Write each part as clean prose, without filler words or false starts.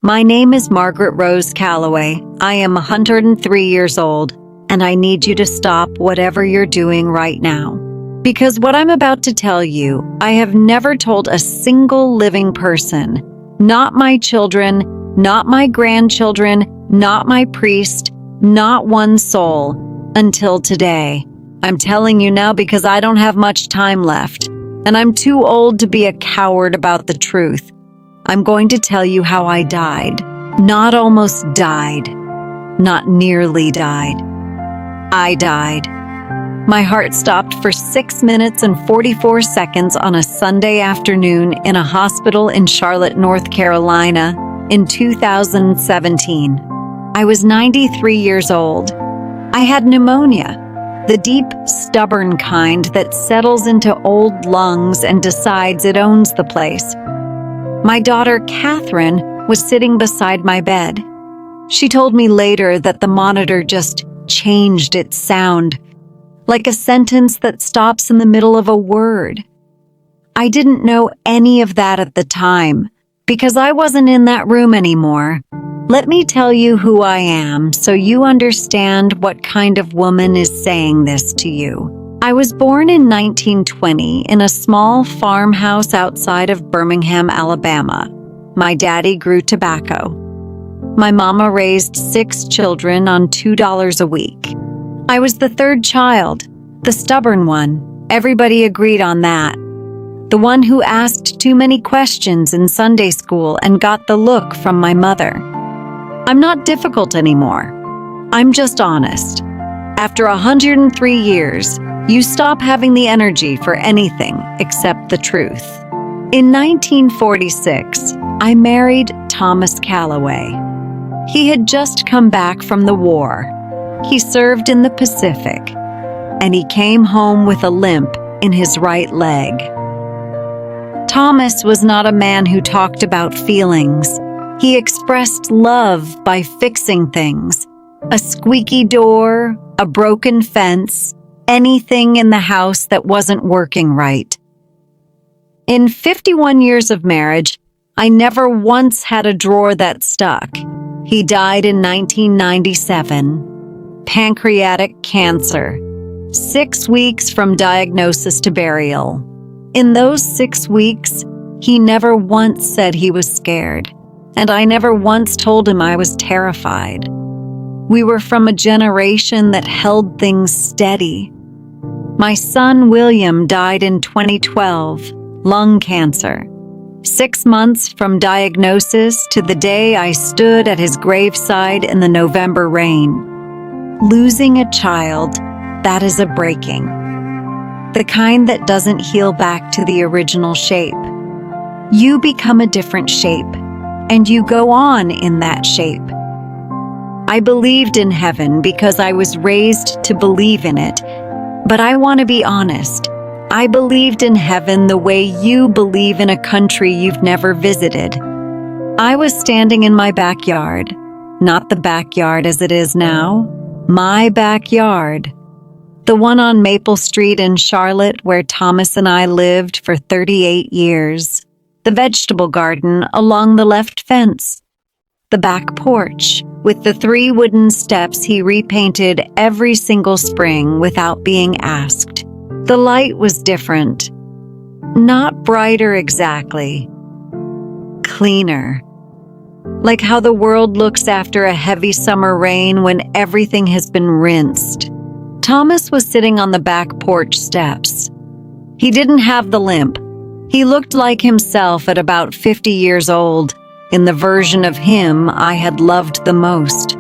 My name is Margaret Rose Calloway. I am 103 years old, and I need you to stop whatever you're doing right now. Because what I'm about to tell you, I have never told a single living person, not my children, not my grandchildren, not my priest, not one soul, until today. I'm telling you now because I don't have much time left, and I'm too old to be a coward about the truth. I'm going to tell you how I died. Not almost died. Not nearly died. I died. My heart stopped for 6 minutes and 44 seconds on a Sunday afternoon in a hospital in Charlotte, North Carolina in 2017. I was 93 years old. I had pneumonia, the deep, stubborn kind that settles into old lungs and decides it owns the place. My daughter, Catherine, was sitting beside my bed. She told me later that the monitor just changed its sound, like a sentence that stops in the middle of a word. I didn't know any of that at the time, because I wasn't in that room anymore. Let me tell you who I am so you understand what kind of woman is saying this to you. I was born in 1920 in a small farmhouse outside of Birmingham, Alabama. My daddy grew tobacco. My mama raised 6 children on $2 a week. I was the third child, the stubborn one. Everybody agreed on that. The one who asked too many questions in Sunday school and got the look from my mother. I'm not difficult anymore. I'm just honest. After 103 years, you stop having the energy for anything except the truth. In 1946, I married Thomas Calloway. He had just come back from the war. He served in the Pacific, and he came home with a limp in his right leg. Thomas was not a man who talked about feelings. He expressed love by fixing things. A squeaky door, a broken fence, anything in the house that wasn't working right. In 51 years of marriage, I never once had a drawer that stuck. He died in 1997. Pancreatic cancer. 6 weeks from diagnosis to burial. In those 6 weeks, he never once said he was scared, and I never once told him I was terrified. We were from a generation that held things steady. My son, William, died in 2012, lung cancer. 6 months from diagnosis to the day I stood at his graveside in the November rain. Losing a child, that is a breaking. The kind that doesn't heal back to the original shape. You become a different shape, and you go on in that shape. I believed in heaven because I was raised to believe in it. But I want to be honest. I believed in heaven the way you believe in a country you've never visited. I was standing in my backyard, not the backyard as it is now, my backyard. The one on Maple Street in Charlotte where Thomas and I lived for 38 years. The vegetable garden along the left fence. The back porch with the 3 wooden steps he repainted every single spring without being asked. The light was different. Not brighter exactly. Cleaner. Like how the world looks after a heavy summer rain when everything has been rinsed. Thomas was sitting on the back porch steps. He didn't have the limp. He looked like himself at about 50 years old, in the version of him I had loved the most.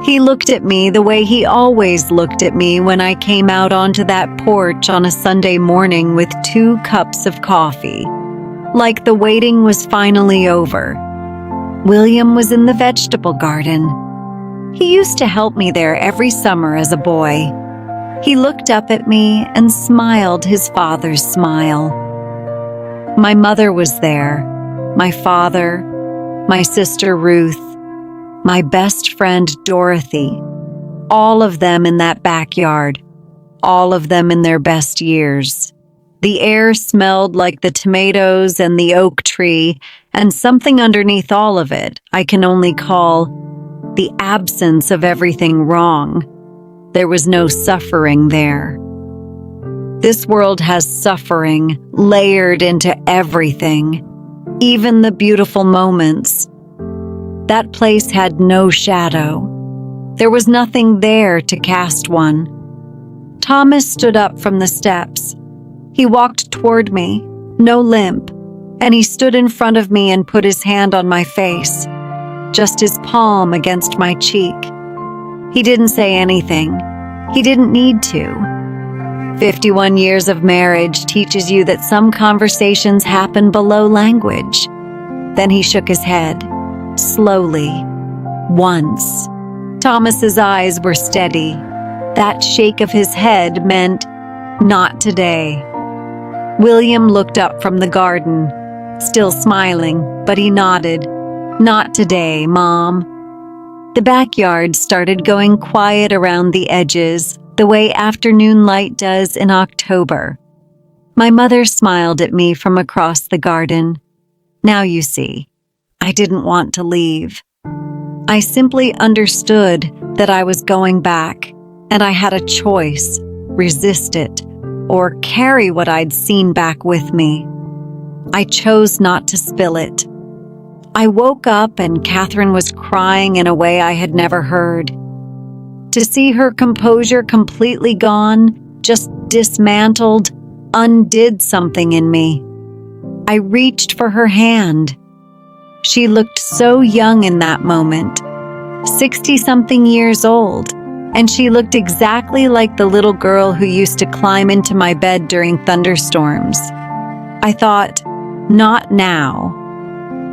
He looked at me the way he always looked at me when I came out onto that porch on a Sunday morning with 2 cups of coffee, like the waiting was finally over. William was in the vegetable garden. He used to help me there every summer as a boy. He looked up at me and smiled his father's smile. My mother was there, my father, my sister Ruth, my best friend Dorothy, all of them in that backyard, all of them in their best years. The air smelled like the tomatoes and the oak tree, and something underneath all of it I can only call the absence of everything wrong. There was no suffering there. This world has suffering layered into everything, even the beautiful moments. That place had no shadow. There was nothing there to cast one. Thomas stood up from the steps. He walked toward me, no limp, and he stood in front of me and put his hand on my face, just his palm against my cheek. He didn't say anything. He didn't need to. 51 years of marriage teaches you that some conversations happen below language. Then he shook his head, slowly, once. Thomas's eyes were steady. That shake of his head meant, "Not today." William looked up from the garden, still smiling, but he nodded. "Not today, Mom." The backyard started going quiet around the edges, the way afternoon light does in October. My mother smiled at me from across the garden. Now you see, I didn't want to leave. I simply understood that I was going back, and I had a choice: resist it, or carry what I'd seen back with me. I chose not to spill it. I woke up and Catherine was crying in a way I had never heard. To see her composure completely gone, just dismantled, undid something in me. I reached for her hand. She looked so young in that moment, 60-something years old. And she looked exactly like the little girl who used to climb into my bed during thunderstorms. I thought, not now.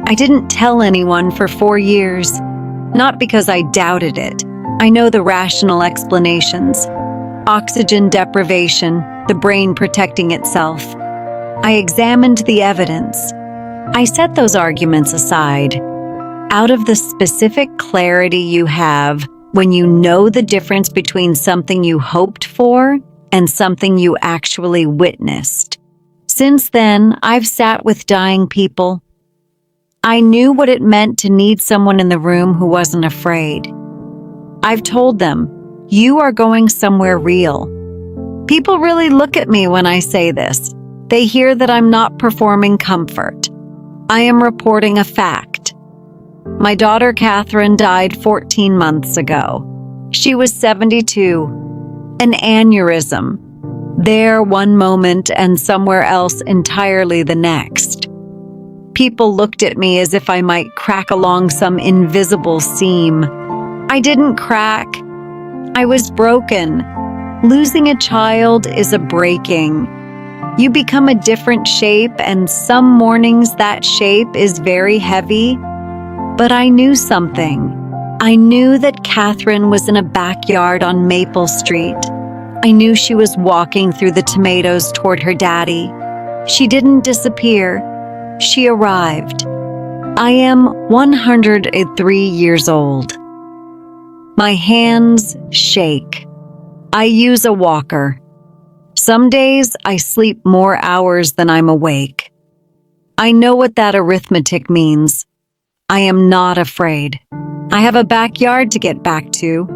I didn't tell anyone for 4 years, not because I doubted it. I know the rational explanations. Oxygen deprivation, the brain protecting itself. I examined the evidence. I set those arguments aside. Out of the specific clarity you have when you know the difference between something you hoped for and something you actually witnessed. Since then, I've sat with dying people. I knew what it meant to need someone in the room who wasn't afraid. I've told them, you are going somewhere real. People really look at me when I say this. They hear that I'm not performing comfort. I am reporting a fact. My daughter Catherine died 14 months ago. She was 72. An aneurysm. There one moment and somewhere else entirely the next. People looked at me as if I might crack along some invisible seam. I didn't crack. I was broken. Losing a child is a breaking. You become a different shape, and some mornings that shape is very heavy. But I knew something. I knew that Catherine was in a backyard on Maple Street. I knew she was walking through the tomatoes toward her daddy. She didn't disappear. She arrived. I am 103 years old. My hands shake. I use a walker. Some days I sleep more hours than I'm awake. I know what that arithmetic means. I am not afraid. I have a backyard to get back to.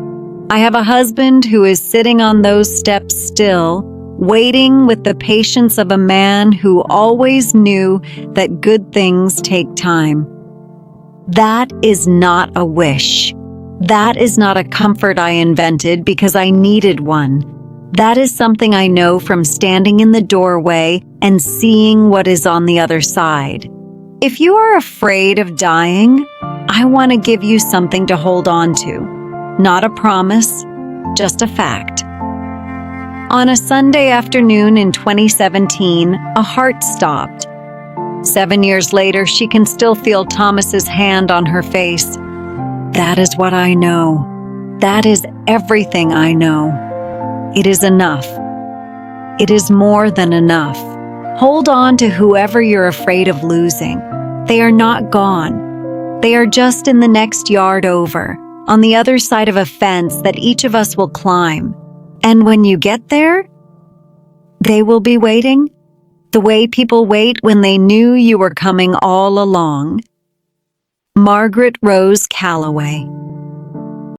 I have a husband who is sitting on those steps still, waiting with the patience of a man who always knew that good things take time. That is not a wish. That is not a comfort I invented because I needed one. That is something I know from standing in the doorway and seeing what is on the other side. If you are afraid of dying, I want to give you something to hold on to. Not a promise, just a fact. On a Sunday afternoon in 2017, a heart stopped. 7 years later, she can still feel Thomas's hand on her face. That is what I know. That is everything I know. It is enough. It is more than enough. Hold on to whoever you're afraid of losing. They are not gone. They are just in the next yard over, on the other side of a fence that each of us will climb. And when you get there, they will be waiting. The way people wait when they knew you were coming all along. Margaret Rose Calloway.